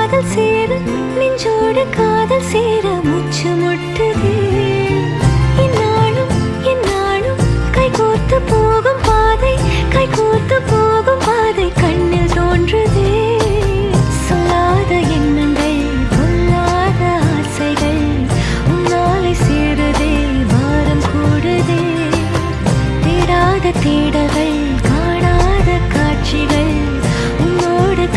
காதல் சேர நெஞ்சோடு காதல் சேர மூச்சு முட்டுதே என்னாலும் கைகோர்த்து போகும் பாதை கைகோர்த்து போகும் பாதை கண்ணில் தோன்றுதே சொல்லாத எண்ணங்கள் பொல்லாத ஆசைகள் உன்னாலை சேருதே வாரம் கூடுதே தேடாத தேடல்கள்